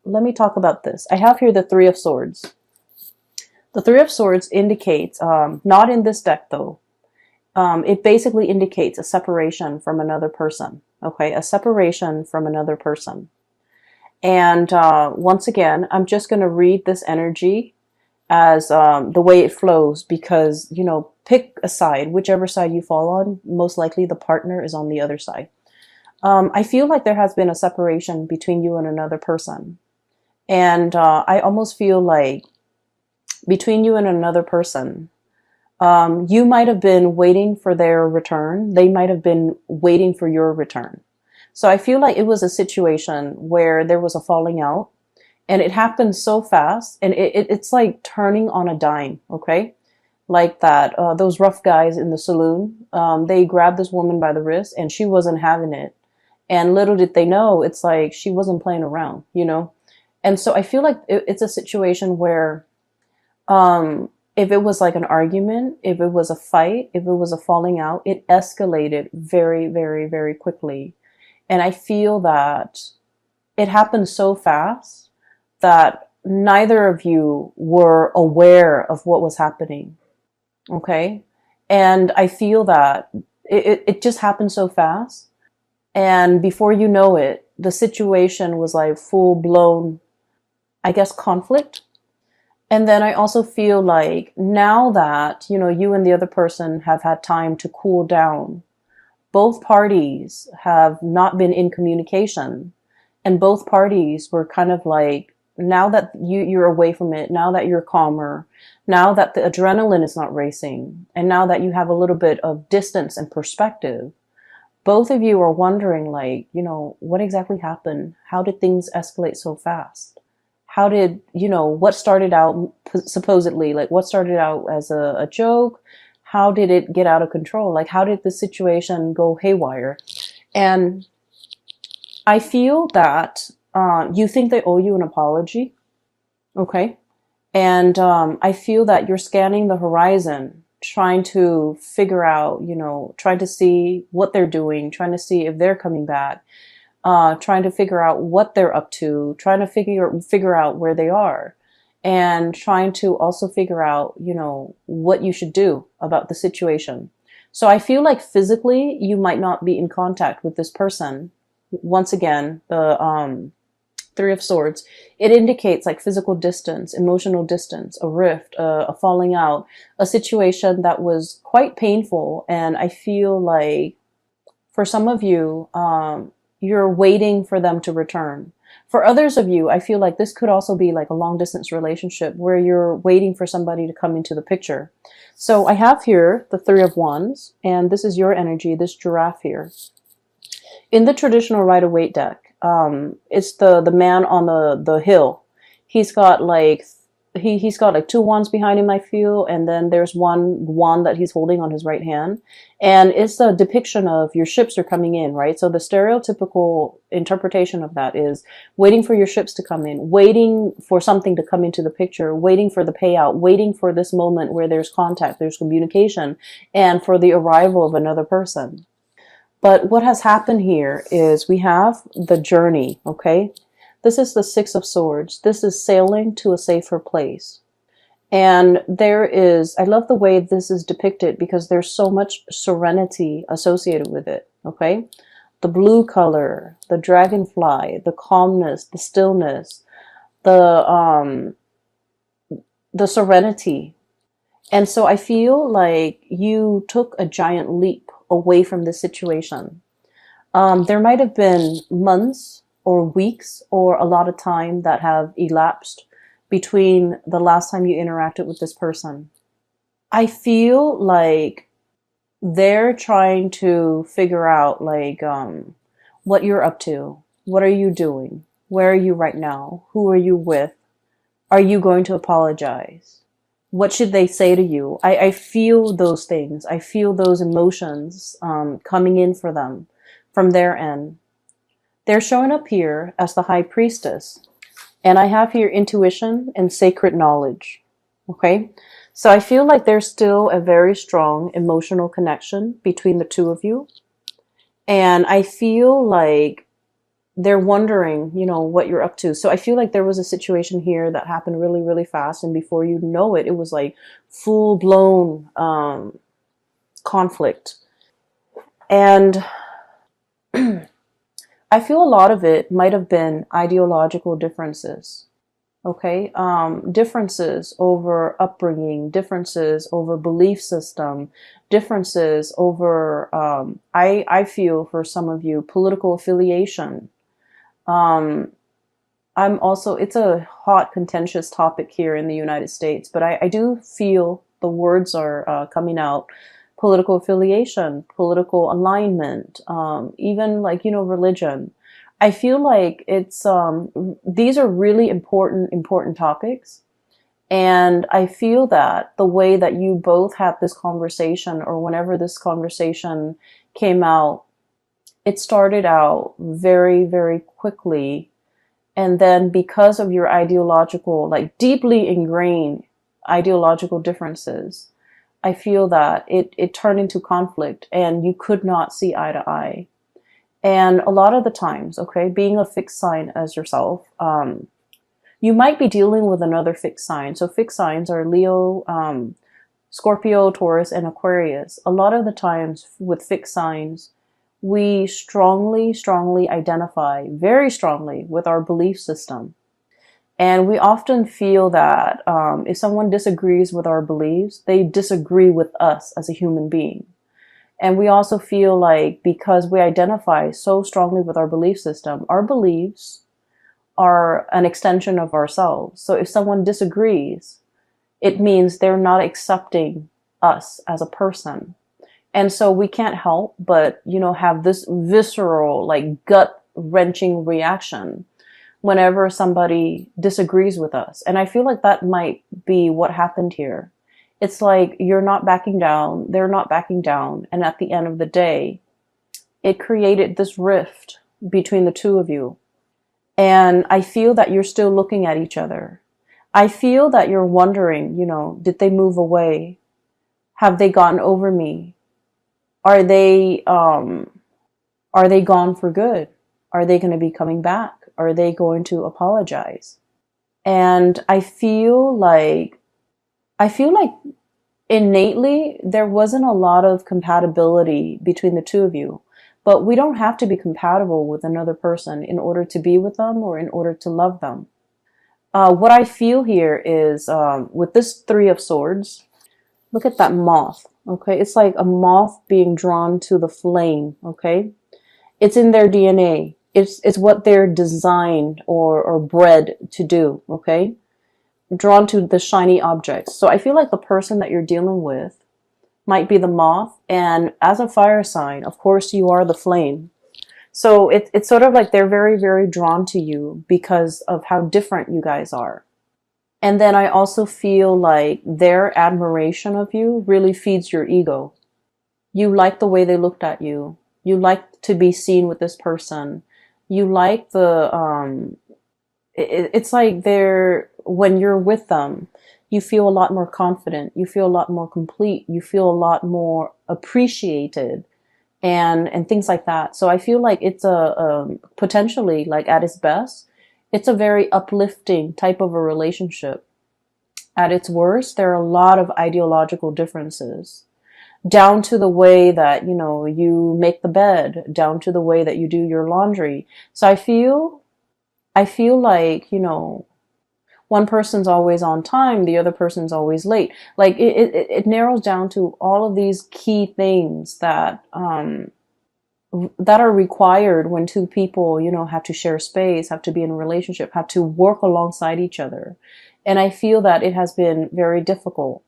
let me talk about this. I have here the Three of Swords. The Three of Swords indicates, not in this deck though, it basically indicates a separation from another person. Okay, a separation from another person. And once again, I'm just going to read this energy as the way it flows because, you know, pick a side, whichever side you fall on, most likely the partner is on the other side. I feel like there has been a separation between you and another person. And I almost feel like between you and another person, you might have been waiting for their return. They might have been waiting for your return. So I feel like it was a situation where there was a falling out and it happened so fast and it's like turning on a dime. Okay. Like that, those rough guys in the saloon, they grabbed this woman by the wrist and she wasn't having it. And little did they know, it's like she wasn't playing around, you know? And so I feel like it's a situation where, if it was like an argument, if it was a fight, if it was a falling out, it escalated very, very, very quickly. And I feel that it happened so fast that neither of you were aware of what was happening. Okay. And I feel that it just happened so fast. And before you know it, the situation was like full blown, I guess, conflict. And then I also feel like now that, you know, you and the other person have had time to cool down, both parties have not been in communication and both parties were kind of like, now that you're away from it, now that you're calmer, now that the adrenaline is not racing, and now that you have a little bit of distance and perspective, both of you are wondering like, you know, what exactly happened? How did things escalate so fast? How did, you know, what started out supposedly, like what started out as a joke? How did it get out of control? Like, how did the situation go haywire? And I feel that you think they owe you an apology. Okay. And I feel that you're scanning the horizon, trying to figure out, you know, trying to see what they're doing, trying to see if they're coming back, trying to figure out what they're up to, trying to figure out where they are, and trying to also figure out, you know, what you should do about the situation. So I feel like physically you might not be in contact with this person. Once again, the Three of Swords, it indicates like physical distance, emotional distance, a rift, a falling out, a situation that was quite painful. And I feel like for some of you, you're waiting for them to return. For others of you, I feel like this could also be like a long distance relationship where you're waiting for somebody to come into the picture. So I have here the Three of Wands, and this is your energy, this giraffe here. In the traditional Rider-Waite deck, it's the man on the hill. He's got like he's got like two wands behind him, I feel, and then there's one wand that he's holding on his right hand, and it's a depiction of your ships are coming in, right? So the stereotypical interpretation of that is waiting for your ships to come in, waiting for something to come into the picture, waiting for the payout, waiting for this moment where there's contact, there's communication, and for the arrival of another person. But what has happened here is we have the journey, okay? This is the Six of Swords. This is sailing to a safer place. And there is, I love the way this is depicted because there's so much serenity associated with it, okay? The blue color, the dragonfly, the calmness, the stillness, the serenity. And so I feel like you took a giant leap away from this situation. There might have been months or weeks or a lot of time that have elapsed between the last time you interacted with this person. I feel like they're trying to figure out like what you're up to. What are you doing? Where are you right now? Who are you with? Are you going to apologize? What should they say to you? I feel those things. I feel those emotions coming in for them from their end. They're showing up here as the High Priestess. And I have here intuition and sacred knowledge. Okay? So I feel like there's still a very strong emotional connection between the two of you. And I feel like they're wondering, what you're up to. So I feel like there was a situation here that happened really, really fast. And before you know it, it was like full blown conflict. And I feel a lot of it might have been ideological differences. Okay. Differences over upbringing, differences over belief system, differences over, I feel for some of you, political affiliation. Um, I'm also, it's a hot, contentious topic here in the United States, but I do feel the words are coming out. Political affiliation, political alignment, even like, religion. I feel like it's, these are really important topics. And I feel that the way that you both had this conversation, or whenever this conversation came out, it started out very, very quickly. And then because of your ideological, like deeply ingrained ideological differences, I feel that it turned into conflict and you could not see eye to eye. And a lot of the times, okay, being a fixed sign as yourself, you might be dealing with another fixed sign. So fixed signs are Leo, Scorpio, Taurus, and Aquarius. A lot of the times with fixed signs, we strongly identify very strongly with our belief system. And we often feel that if someone disagrees with our beliefs, they disagree with us as a human being. And we also feel like because we identify so strongly with our belief system, our beliefs are an extension of ourselves. So if someone disagrees, it means they're not accepting us as a person. And so we can't help but, have this visceral, like gut-wrenching reaction whenever somebody disagrees with us. And I feel like that might be what happened here. It's like you're not backing down, they're not backing down. And at the end of the day, it created this rift between the two of you. And I feel that you're still looking at each other. I feel that you're wondering, did they move away? Have they gotten over me? Are they gone for good? Are they going to be coming back? Are they going to apologize? And I feel like innately there wasn't a lot of compatibility between the two of you. But we don't have to be compatible with another person in order to be with them or in order to love them. What I feel here is with this Three of Swords, look at that moth, okay? It's like a moth being drawn to the flame, okay? It's in their DNA. It's what they're designed or bred to do, okay? Drawn to the shiny objects. So I feel like the person that you're dealing with might be the moth, and as a fire sign, of course, you are the flame. So it's sort of like they're very, very drawn to you because of how different you guys are. And then I also feel like their admiration of you really feeds your ego. You like the way they looked at you. You like to be seen with this person. You like it's like when you're with them, you feel a lot more confident. You feel a lot more complete. You feel a lot more appreciated and things like that. So I feel like it's potentially, like at its best, it's a very uplifting type of a relationship. At its worst, there are a lot of ideological differences, down to the way that, you make the bed, down to the way that you do your laundry. So I feel like, one person's always on time, the other person's always late. Like it narrows down to all of these key things that are required when two people, have to share space, have to be in a relationship, have to work alongside each other. And I feel that it has been very difficult.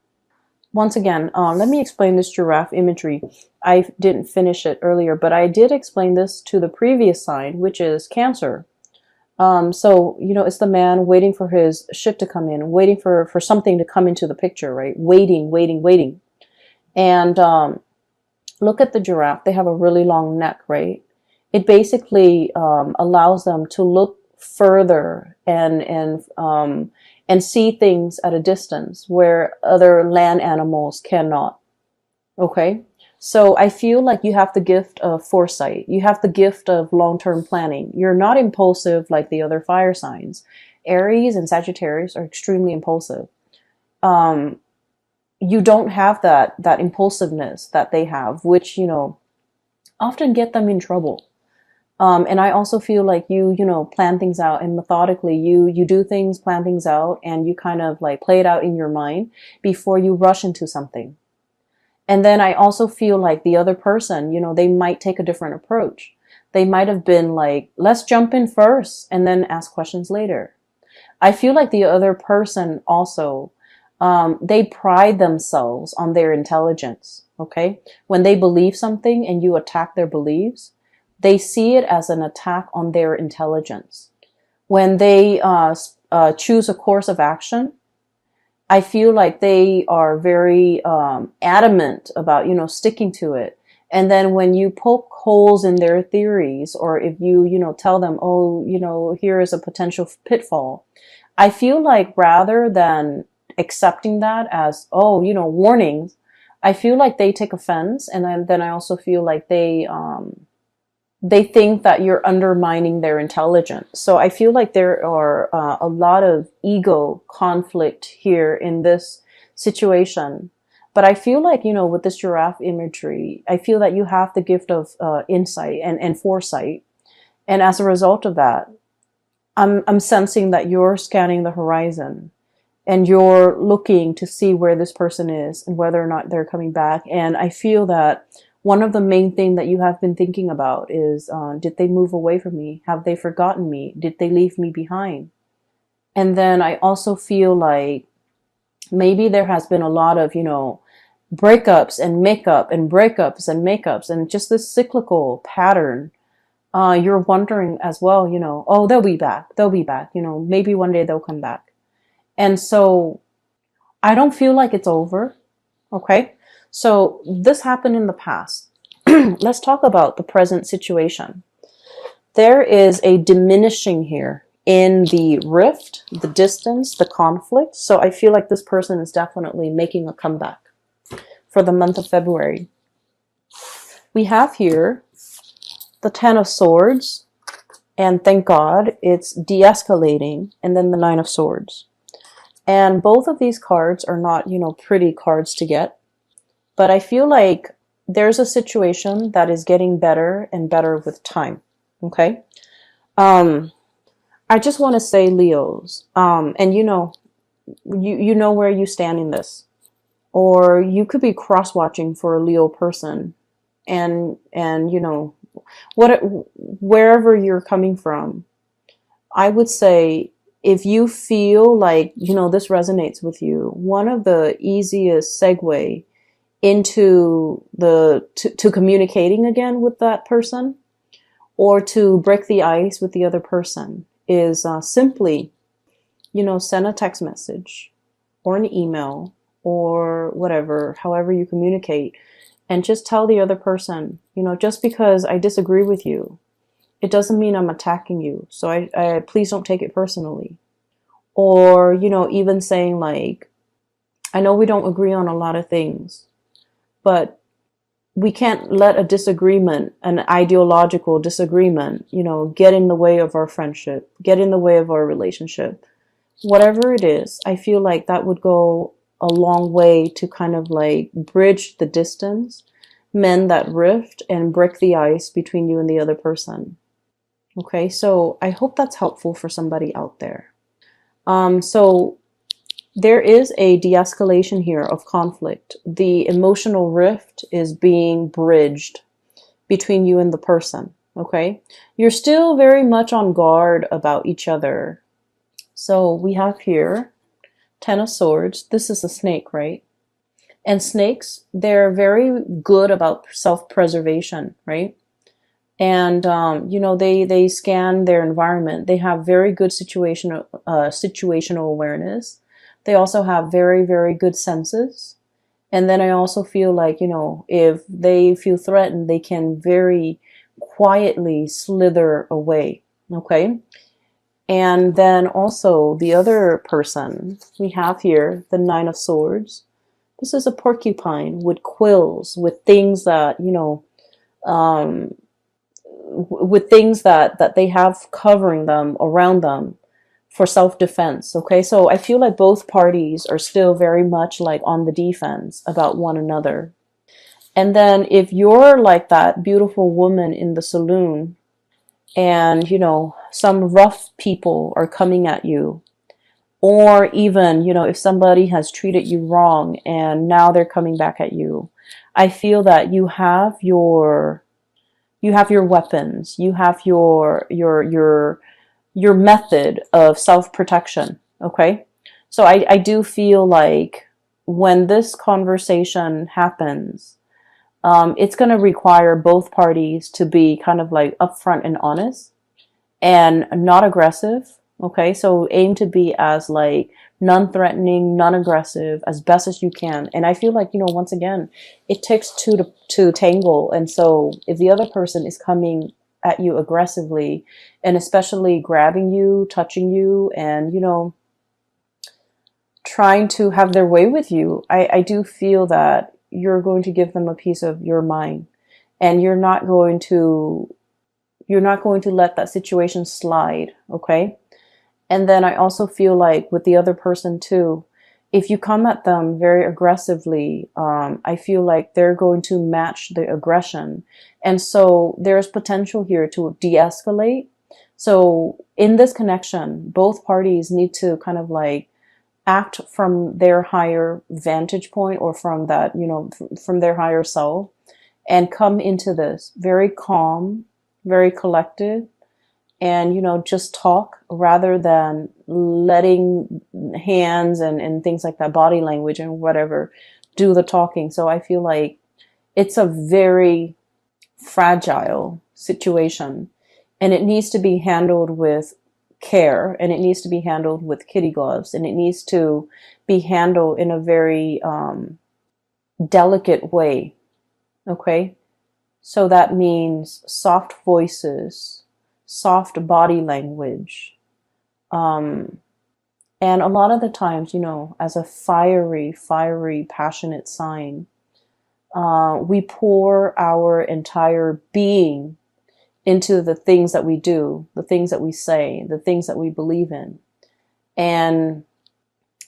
Once again, let me explain this giraffe imagery. I didn't finish it earlier, but I did explain this to the previous sign, which is Cancer. So, it's the man waiting for his shit to come in, waiting for something to come into the picture, right? Waiting. And, look at the giraffe. They have a really long neck, right? It basically, allows them to look further and see things at a distance where other land animals cannot. Okay. So I feel like you have the gift of foresight. You have the gift of long-term planning. You're not impulsive like the other fire signs. Aries and Sagittarius are extremely impulsive. Um, you don't have that impulsiveness that they have, which, often get them in trouble. And I also feel like you plan things out, and methodically you do things, plan things out, and you kind of like play it out in your mind before you rush into something. And then I also feel like the other person, they might take a different approach. They might have been like, let's jump in first and then ask questions later. I feel like the other person also, they pride themselves on their intelligence. Okay. When they believe something and you attack their beliefs, they see it as an attack on their intelligence. When they choose a course of action, I feel like they are very adamant about, sticking to it. And then when you poke holes in their theories, or if you tell them, oh, here is a potential pitfall, I feel like rather than accepting that as, oh, warnings, I feel like they take offense. And then I also feel like they think that you're undermining their intelligence. So I feel like there are a lot of ego conflict here in this situation. But I feel like, with this giraffe imagery, I feel that you have the gift of insight and foresight. And as a result of that, I'm sensing that you're scanning the horizon and you're looking to see where this person is and whether or not they're coming back. And I feel that one of the main things that you have been thinking about is, did they move away from me? Have they forgotten me? Did they leave me behind? And then I also feel like maybe there has been a lot of, breakups and makeup and breakups and makeups and just this cyclical pattern. You're wondering as well, oh, they'll be back. They'll be back. Maybe one day they'll come back. And so I don't feel like it's over. Okay. So this happened in the past. Let's talk about the present situation. There is a diminishing here in the rift, the distance, the conflict. So I feel like this person is definitely making a comeback for the month of February. We have here the Ten of Swords, and thank God it's de-escalating, and then the Nine of Swords. And both of these cards are not, pretty cards to get. But I feel like there's a situation that is getting better and better with time. Okay. I just want to say, Leos, and you know where you stand in this, or you could be cross-watching for a Leo person, and wherever you're coming from, I would say, if you feel like, this resonates with you, one of the easiest segue into to communicating again with that person, or to break the ice with the other person, is simply, send a text message or an email or whatever, however you communicate, and just tell the other person, just because I disagree with you, it doesn't mean I'm attacking you. So I please don't take it personally. Or, even saying like, I know we don't agree on a lot of things, but we can't let a disagreement, an ideological disagreement, get in the way of our friendship, get in the way of our relationship. Whatever it is, I feel like that would go a long way to kind of like bridge the distance, mend that rift, and break the ice between you and the other person. Okay, so I hope that's helpful for somebody out there. So there is a de-escalation here of conflict. The emotional rift is being bridged between you and the person. Okay, you're still very much on guard about each other. So we have here Ten of Swords. This is a snake, right? And snakes, they're very good about self-preservation, right? And they scan their environment. They have very good situational awareness. They also have very, very good senses. And then I also feel like, if they feel threatened, they can very quietly slither away. Okay. And then also the other person we have here, the Nine of Swords. This is a porcupine with quills, with things that, you know, um, with things that they have covering them, around them, for self-defense. Okay, so I feel like both parties are still very much like on the defense about one another. And then if you're like that beautiful woman in the saloon, and you know some rough people are coming at you, or even, you know, if somebody has treated you wrong and now they're coming back at you, I feel that you have your weapons, you have your method of self-protection. Okay, so I do feel like when this conversation happens, it's going to require both parties to be kind of like upfront and honest and not aggressive. Okay, so aim to be as like non-threatening, non-aggressive as best as you can. And I feel like, you know, once again, it takes two to tangle. And so if the other person is coming at you aggressively, and especially grabbing you, touching you, and, you know, trying to have their way with you, I do feel that you're going to give them a piece of your mind, and you're not going to let that situation slide. Okay, and then I also feel like with the other person too, if you come at them very aggressively, I feel like they're going to match the aggression. And so there's potential here to de-escalate. So in this connection, both parties need to kind of like act from their higher vantage point, or from that, you know, from their higher self, and come into this very calm, very collected, and, you know, just talk rather than letting hands and things like that, body language and whatever, do the talking. So I feel like it's a very fragile situation, and it needs to be handled with care, and it needs to be handled with kitty gloves, and it needs to be handled in a very delicate way. Okay, so that means soft voices, soft body language. Um, and a lot of the times, you know, as a fiery, passionate sign, we pour our entire being into the things that we do, the things that we say, the things that we believe in. And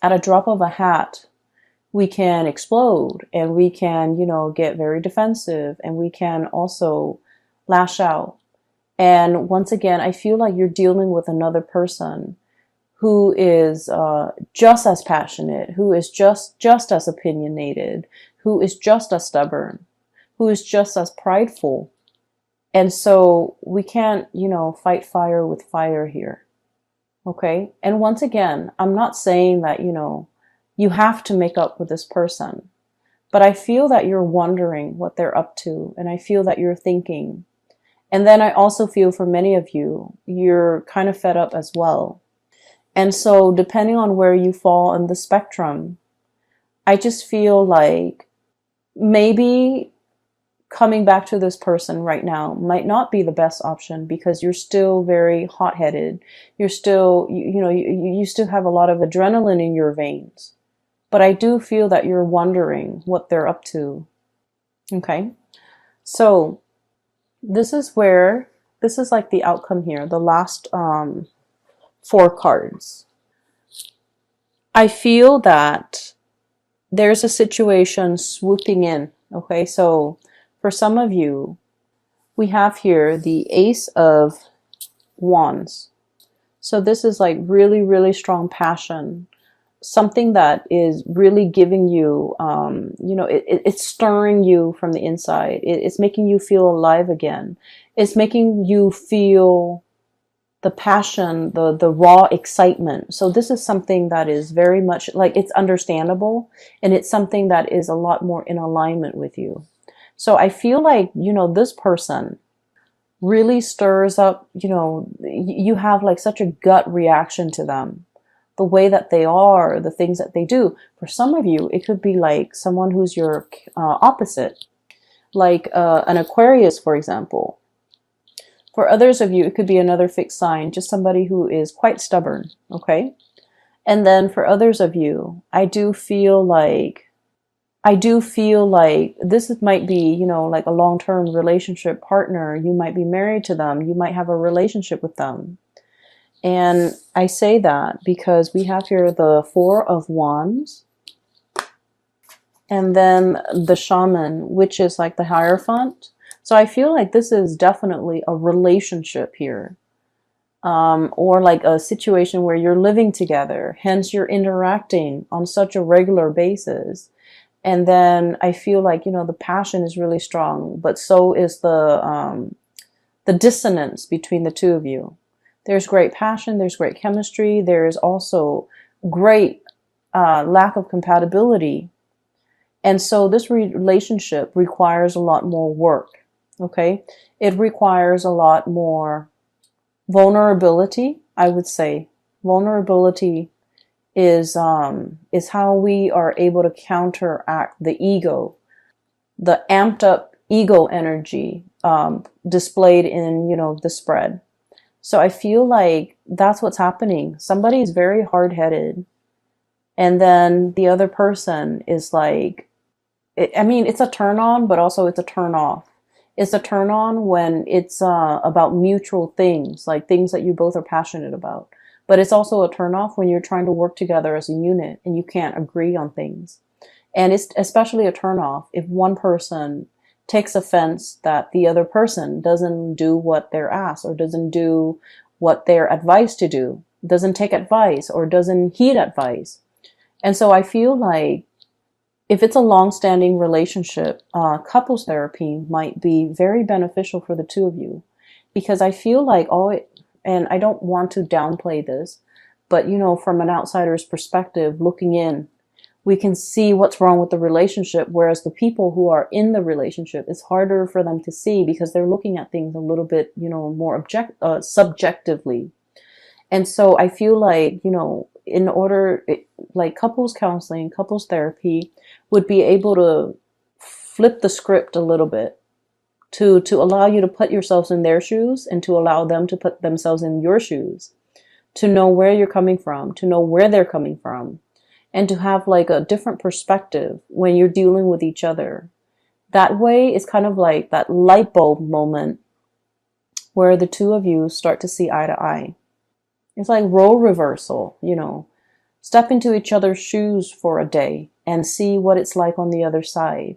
at a drop of a hat, we can explode, and we can, you know, get very defensive, and we can also lash out. And once again, I feel like you're dealing with another person who is just as passionate, who is just as opinionated, who is just as stubborn, who is just as prideful. And so we can't, you know, fight fire with fire here. Okay. And once again, I'm not saying that, you know, you have to make up with this person, but I feel that you're wondering what they're up to. And I feel that you're thinking. And then I also feel for many of you, you're kind of fed up as well. And so depending on where you fall in the spectrum, I just feel like maybe coming back to this person right now might not be the best option, because you're still very hot-headed. You're still, you know, you still have a lot of adrenaline in your veins. But I do feel that you're wondering what they're up to. Okay. So this is like the outcome here, the last 4 cards. I feel that there's a situation swooping in. Okay, so for some of you, we have here the Ace of Wands. So this is like really strong passion, something that is really giving you, you know, it's stirring you from the inside. It's making you feel alive again. It's making you feel the passion, the raw excitement. So this is something that is very much like, it's understandable, and it's something that is a lot more in alignment with you. So I feel like, you know, this person really stirs up, you know, you have like such a gut reaction to them, the way that they are, the things that they do. For some of you, it could be like someone who's your opposite, like an Aquarius, for example. For others of you, it could be another fixed sign, just somebody who is quite stubborn, okay? And then for others of you, I do feel like I do feel like might be, like a long-term relationship partner. You might be married to them. You might have a relationship with them. And I say that because we have here the Four of Wands and then the Shaman, which is like the Hierophant. So I feel like this is definitely a relationship here. Or like a situation where you're living together, hence you're interacting on such a regular basis. And then I feel like, the passion is really strong, but so is the dissonance between the two of you. There's great passion, there's great chemistry, there is also great lack of compatibility. And so this relationship requires a lot more work, okay? It requires a lot more vulnerability, I would say. Vulnerability is how we are able to counteract the ego, the amped up ego energy displayed in, the spread. So I feel like that's what's happening. Somebody is very hard-headed, and then the other person is like, it's a turn on, but also it's a turn off. It's a turn on when it's about mutual things, like things that you both are passionate about. But it's also a turn off when you're trying to work together as a unit and you can't agree on things. And it's especially a turn off if one person takes offense that the other person doesn't do what they're asked or doesn't do what they're advised to do, doesn't take advice or doesn't heed advice. And so I feel like if it's a long-standing relationship, couples therapy might be very beneficial for the two of you, because I feel like and I don't want to downplay this, but from an outsider's perspective, looking in, we can see what's wrong with the relationship, whereas the people who are in the relationship, it's harder for them to see because they're looking at things a little bit, more subjectively. And so I feel like, in order, like couples counseling, couples therapy would be able to flip the script a little bit to allow you to put yourselves in their shoes and to allow them to put themselves in your shoes, to know where you're coming from, to know where they're coming from, and to have like a different perspective when you're dealing with each other. That way, it's kind of like that light bulb moment where the two of you start to see eye to eye. It's like role reversal, step into each other's shoes for a day and see what it's like on the other side.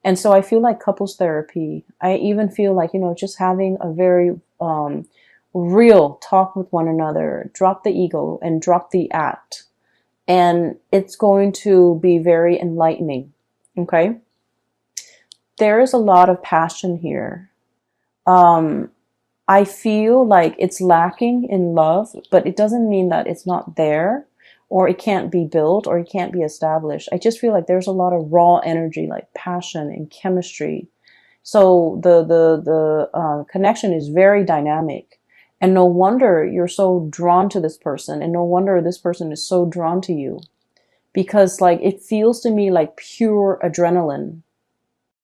And so I feel like couples therapy, I even feel like, just having a very real talk with one another, drop the ego and drop the act. And it's going to be very enlightening. Okay. There is a lot of passion here. I feel like it's lacking in love, but it doesn't mean that it's not there or it can't be built or it can't be established. I just feel like there's a lot of raw energy, like passion and chemistry. So the connection is very dynamic, and no wonder you're so drawn to this person, and no wonder this person is so drawn to you, because like it feels to me like pure adrenaline.